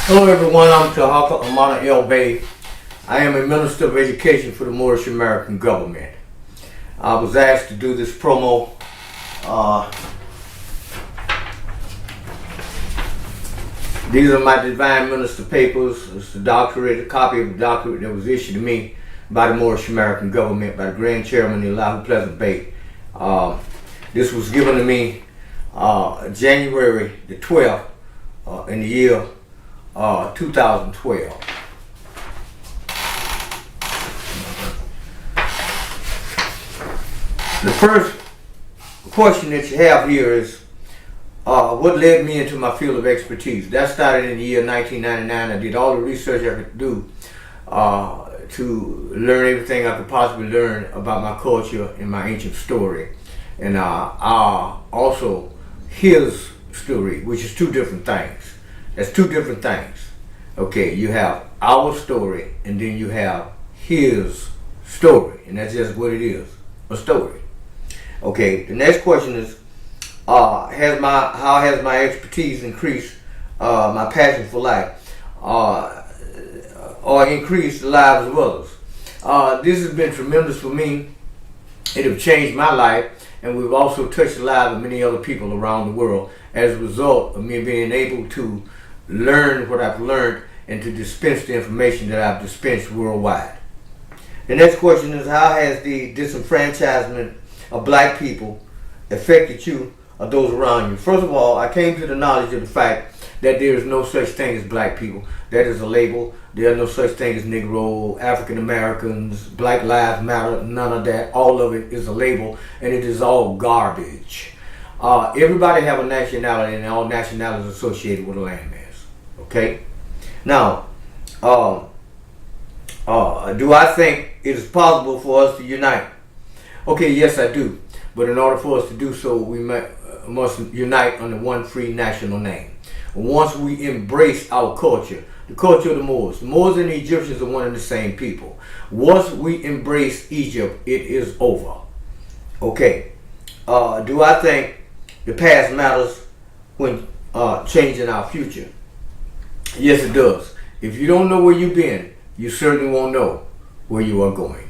Hello everyone, I'm Tarhaka Amana El Bay. I am a Minister of Education for the Moorish American government. I was asked to do this promo. These are my Divine Minister papers. It's a copy of the doctorate that was issued to me by the Moorish American government, by the Grand Chairman Elahu Pleasant Bay. This was given to me January the 12th in the year 2012. The first question that you have here is what led me into my field of expertise. That started in the year 1999. I did all the research I could do to learn everything I could possibly learn about my culture and my ancient story, and also his story, which is two different things. That's two different things. Okay, you have our story and then you have his story, and that's just what it is, a story. Okay, the next question is how has my expertise increased my passion for life or increased the lives of others? This has been tremendous for me. It has changed my life, and we've also touched the lives of many other people around the world as a result of me being able to learn what I've learned and to dispense the information that I've dispensed worldwide. The next question is, how has the disenfranchisement of black people affected you or those around you? First of all, I came to the knowledge of the fact that there is no such thing as black people. That is a label. There is no such thing as Negro, African Americans, Black Lives Matter, none of that. All of it is a label, and it is all garbage. Everybody have a nationality, and all nationalities associated with a landmass. Okay? Now, do I think it is possible for us to unite? Okay, yes I do. But in order for us to do so, we must unite under one free national name. Once we embrace our culture, the culture of the Moors and the Egyptians are one and the same people. Once we embrace Egypt, it is over. Okay. Do I think the past matters when changing our future? Yes, it does. If you don't know where you've been, you certainly won't know where you are going.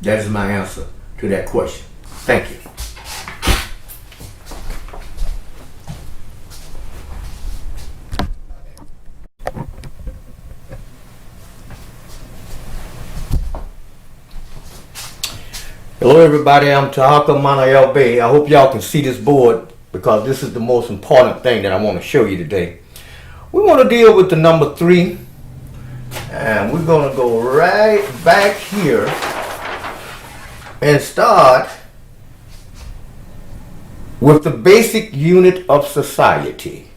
That is my answer to that question. Thank you. Hello everybody, I'm Tarhaka Mana Bay. I hope y'all can see this board because this is the most important thing that I want to show you today. We want to deal with the number 3, and we're going to go right back here and start with the basic unit of society: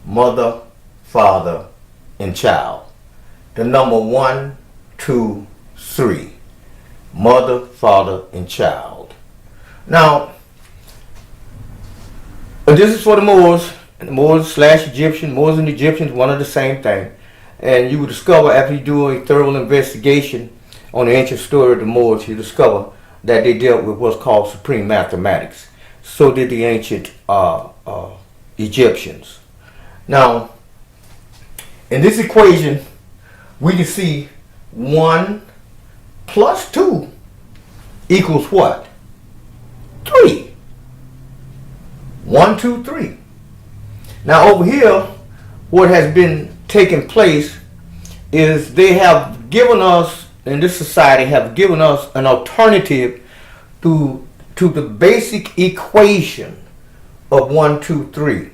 mother, father, and child. The number 1, 2, 3. Mother, father, and child. Now, this is for the Moors. Moors / Egyptian. Moors and Egyptians, one and the same thing. And you will discover, after you do a thorough investigation on the ancient story of the Moors, you discover that they dealt with what's called supreme mathematics. So did the ancient Egyptians. Now, in this equation, we can see 1 plus 2 equals what? 3. 1, 2, 3. Now over here, what has been taking place is they have given us, in this society, have given us an alternative to the basic equation of 1, 2, 3.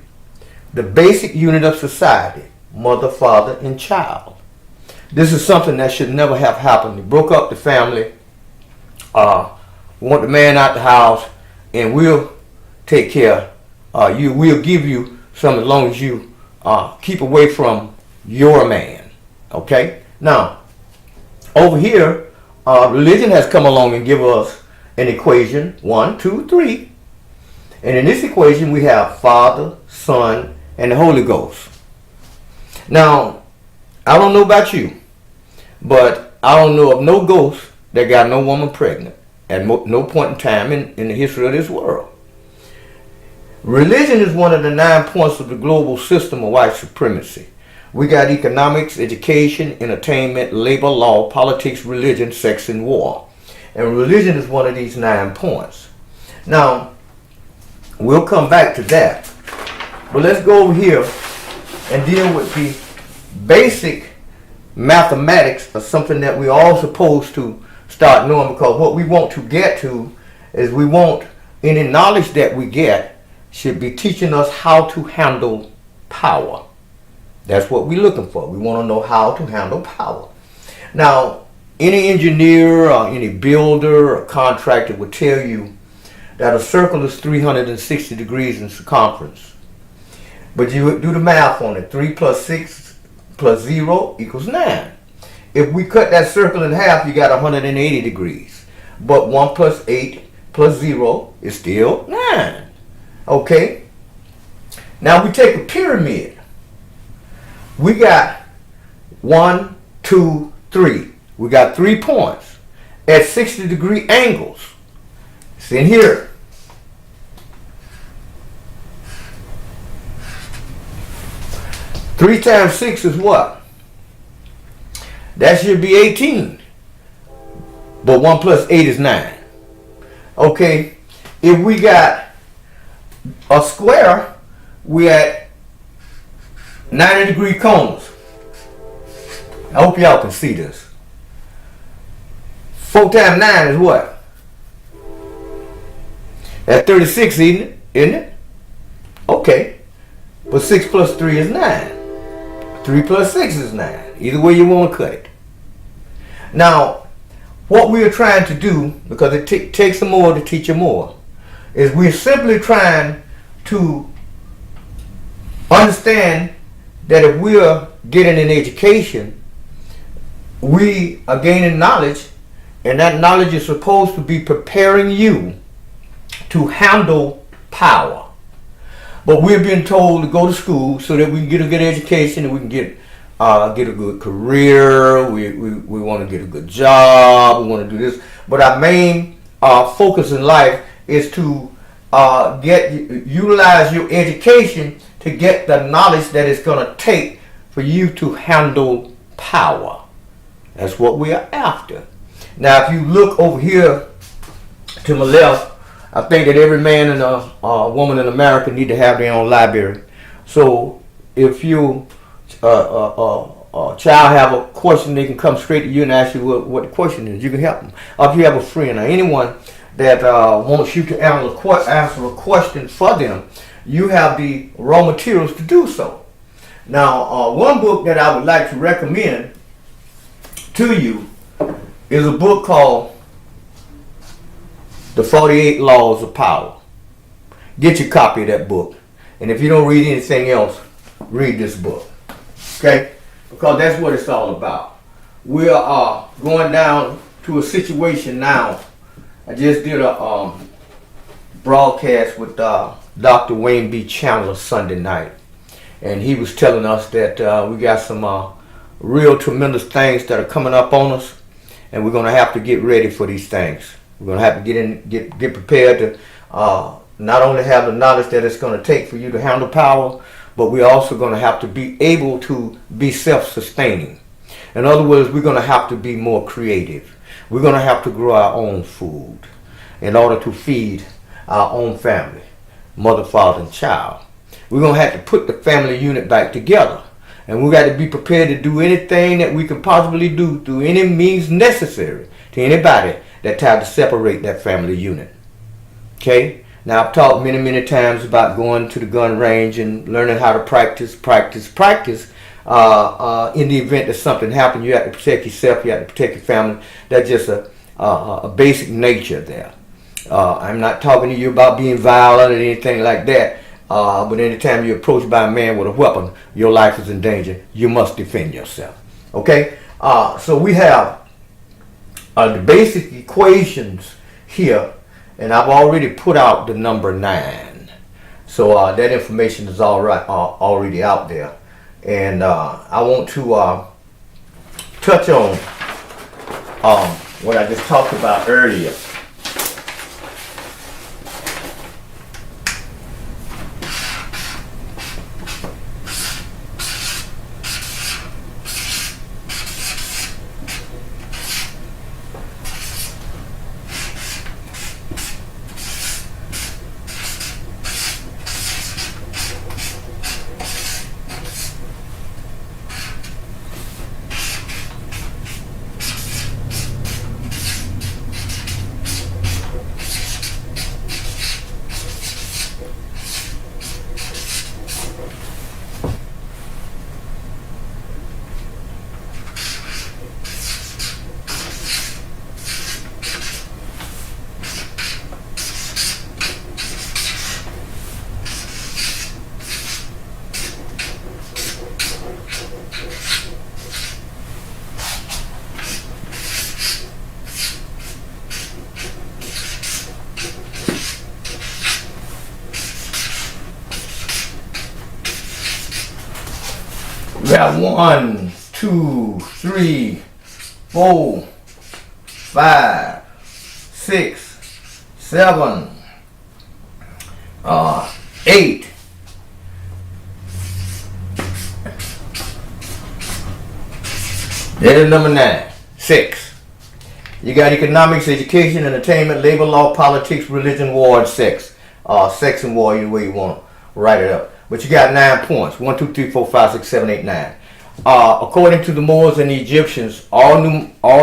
The basic unit of society: mother, father, and child. This is something that should never have happened. They broke up the family, want the man out the house, and we'll take care. We'll give you some as long as you keep away from your man. Okay? Now, over here, religion has come along and give us an equation: 1, 2, 3. And in this equation, we have Father, Son, and the Holy Ghost. Now, I don't know about you, but I don't know of no ghost that got no woman pregnant at no point in time in the history of this world. Religion is one of the 9 points of the global system of white supremacy. We got economics, education, entertainment, labor, law, politics, religion, sex, and war. And religion is one of these 9 points. Now, we'll come back to that. But let's go over here and deal with the basic mathematics of something that we're all supposed to start knowing, because what we want to get to is we want any knowledge that we get should be teaching us how to handle power. That's what we're looking for. We want to know how to handle power. Now, any engineer or any builder or contractor will tell you that a circle is 360 degrees in circumference. But you do the math on it. 3 plus 6 plus 0 equals 9. If we cut that circle in half, you got 180 degrees. But 1 plus 8 plus 0 is still 9. Okay? Now we take a pyramid. We got 1, 2, 3. We got 3 points at 60-degree angles. It's in here. Three times 6 is what? That should be 18. But 1 plus 8 is 9. Okay, if we got a square, we're at 90-degree corners. I hope y'all can see this. 4 times 9 is what? That's 36, isn't it? Okay. But 6 plus 3 is 9. 3 plus 6 is 9. Either way you want to cut it. Now, what we're trying to do, because it takes some more to teach you more, is we're simply trying to understand that if we're getting an education, we are gaining knowledge, and that knowledge is supposed to be preparing you to handle power. But we're being told to go to school so that we can get a good education and we can get a good career. We want to get a good job. We want to do this. But our main focus in life is to utilize your education to get the knowledge that it's going to take for you to handle power. That's what we are after. Now, if you look over here to my left, I think that every man and a woman in America need to have their own library. So if you a child have a question, they can come straight to you and ask you what the question is. You can help them. Or if you have a friend or anyone that wants you to answer a question for them, you have the raw materials to do so. Now, one book that I would like to recommend to you is a book called The 48 Laws of Power. Get your copy of that book. And if you don't read anything else, read this book. Okay? Because that's what it's all about. We are going down to a situation now. I just did a broadcast with Dr. Wayne B. Chandler Sunday night. And he was telling us that we got some real tremendous things that are coming up on us. And we're going to have to get ready for these things. We're going to have to get prepared to not only have the knowledge that it's going to take for you to handle power, but we're also going to have to be able to be self-sustaining. In other words, we're going to have to be more creative. We're going to have to grow our own food in order to feed our own family, mother, father, and child. We're going to have to put the family unit back together. And we got to be prepared to do anything that we can possibly do through any means necessary to anybody that tried to separate that family unit. Okay? Now, I've talked many, many times about going to the gun range and learning how to practice. In the event that something happens, you have to protect yourself, you have to protect your family. That's just a basic nature there. I'm not talking to you about being violent or anything like that. But anytime you're approached by a man with a weapon, your life is in danger. You must defend yourself. Okay? So we have the basic equations here, and I've already put out the number 9. So that information is already out there. And I want to touch on what I just talked about earlier. We got 1, 2, 3, 4, 5, 6, 7, 8. There's number 9. 6. You got economics, education, entertainment, labor law, politics, religion, war, and sex. Sex and war, either way you want to write it up. But you got 9 points. 1, 2, 3, 4, 5, 6, 7, 8, 9. According to the Moors and the Egyptians, all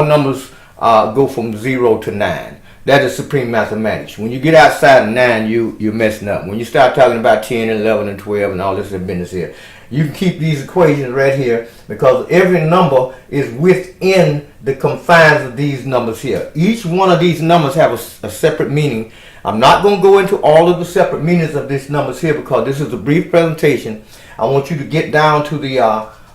numbers go from 0 to 9. That is supreme mathematics. When you get outside of 9, you're messing up. When you start talking about 10 and 11 and 12 and all this business here, you can keep these equations right here because every number is within the confines of these numbers here. Each one of these numbers have a separate meaning. I'm not going to go into all of the separate meanings of these numbers here because this is a brief presentation. I want you to get down to the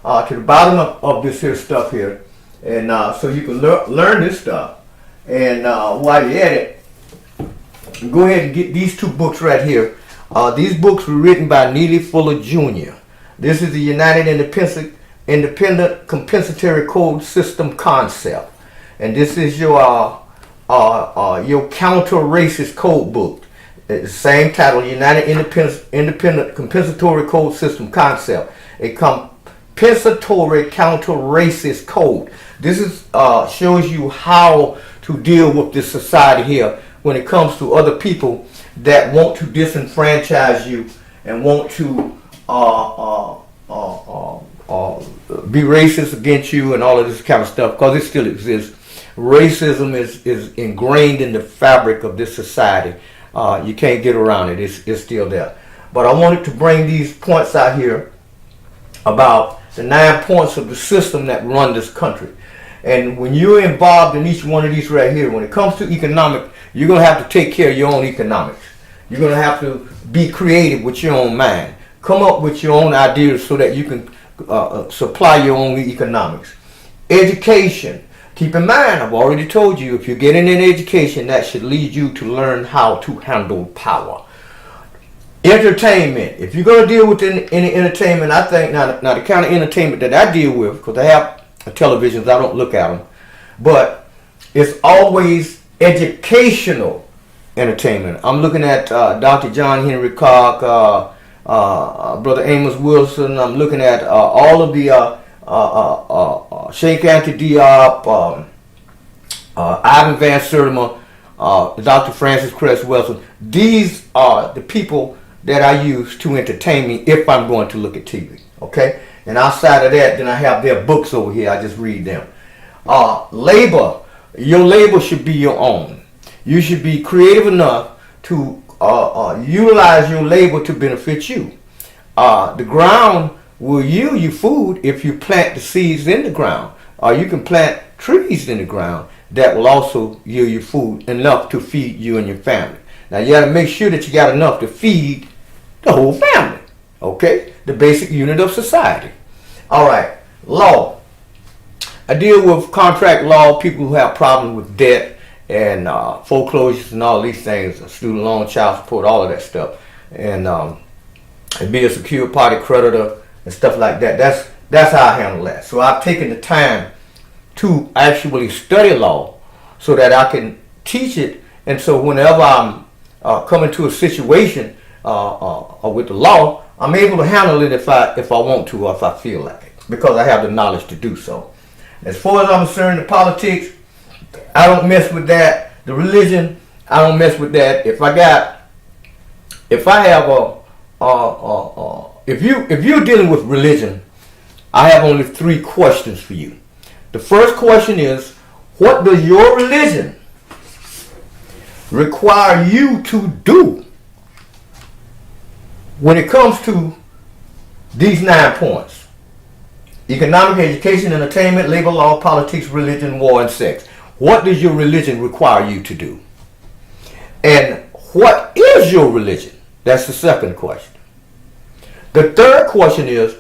bottom of this here stuff here, and so you can learn this stuff. And while you're at it, go ahead and get these 2 books right here. These books were written by Neely Fuller Jr. This is the United Independent Compensatory Code System Concept, and this is your counter-racist code book. It's the same title, United Independent Compensatory Code System Concept. A compensatory counter-racist code. This is shows you how to deal with this society here when it comes to other people that want to disenfranchise you and want to be racist against you and all of this kind of stuff, because it still exists. Racism is ingrained in the fabric of this society. You can't get around it. It's still there. But I wanted to bring these points out here about the 9 points of the system that run this country. And when you're involved in each one of these right here, when it comes to economic, you're going to have to take care of your own economics. You're going to have to be creative with your own mind. Come up with your own ideas so that you can supply your own economics. Education. Keep in mind, I've already told you, if you're getting an education, that should lead you to learn how to handle power. Entertainment. If you're going to deal with any entertainment, I think, now the kind of entertainment that I deal with, because I have televisions, I don't look at them, but it's always educational entertainment. I'm looking at Dr. John Henry Clark, Brother Amos Wilson. I'm looking at all of the Sheikh Anta Diop, Ivan Van Sertima, Dr. Francis Cress Wilson. These are the people that I use to entertain me if I'm going to look at TV. Okay? And outside of that, then I have their books over here. I just read them. Labor. Your labor should be your own. You should be creative enough to utilize your labor to benefit you. The ground will yield you food if you plant the seeds in the ground. Or you can plant trees in the ground that will also yield you food enough to feed you and your family. Now you got to make sure that you got enough to feed the whole family. Okay? The basic unit of society. All right. Law. I deal with contract law, people who have problems with debt and foreclosures and all these things, student loan, child support, all of that stuff. And be a secured party creditor and stuff like that. That's how I handle that. So I've taken the time to actually study law so that I can teach it. And so whenever I'm coming to a situation with the law, I'm able to handle it if I want to or if I feel like it, because I have the knowledge to do so. As far as I'm concerned, the politics, I don't mess with that. The religion, I don't mess with that. If you're dealing with religion, I have only 3 questions for you. The first question is, what does your religion require you to do when it comes to these 9 points? Economic, education, entertainment, labor law, politics, religion, war, and sex. What does your religion require you to do? And what is your religion? That's the second question. The third question is,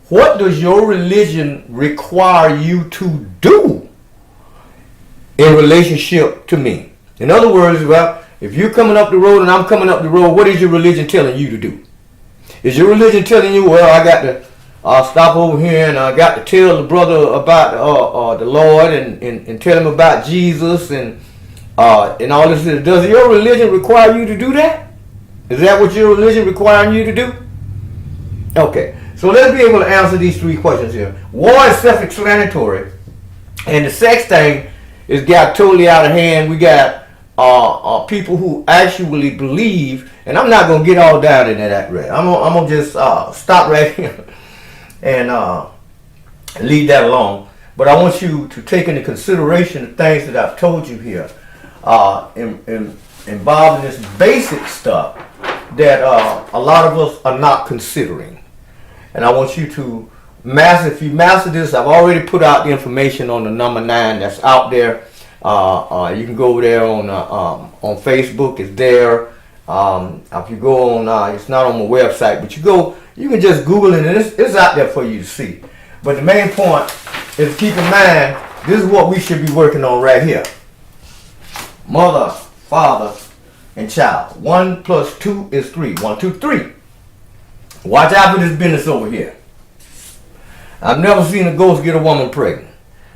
what does your religion require you to do in relationship to me? In other words, well, if you're coming up the road and I'm coming up the road, what is your religion telling you to do? Is your religion telling you, well, I got to stop over here and got to tell the brother about the Lord and tell him about Jesus and all this. Does your religion require you to do that? Is that what your religion requiring you to do? Okay, so let's be able to answer these 3 questions here. War is self-explanatory, and the sex thing is got totally out of hand. We got people who actually believe, and I'm not gonna get all down into that. Right, I'm gonna just stop right here and leave that alone. But I want you to take into consideration the things that I've told you here, involving this basic stuff that a lot of us are not considering. And I want you to master. If you master this, I've already put out the information on the number 9 that's out there. You can go over there on Facebook. It's there. If you go on, it's not on my website, but you can just Google it, and it's out there for you to see. But the main point is, keep in mind, this is what we should be working on right here. Mother, father, and child. 1 + 2 is 3. 1, 2, 3. Watch out for this business over here. I've never seen a ghost get a woman pregnant,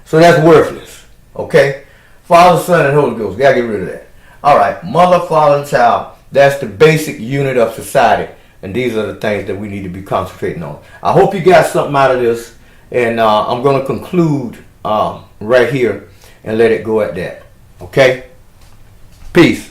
so that's worthless. Okay? Father, Son, and Holy Ghost. Gotta get rid of that. All right. Mother, father, and child. That's the basic unit of society, and these are the things that we need to be concentrating on. I hope you got something out of this, and I'm going to conclude right here and let it go at that. Okay? Peace.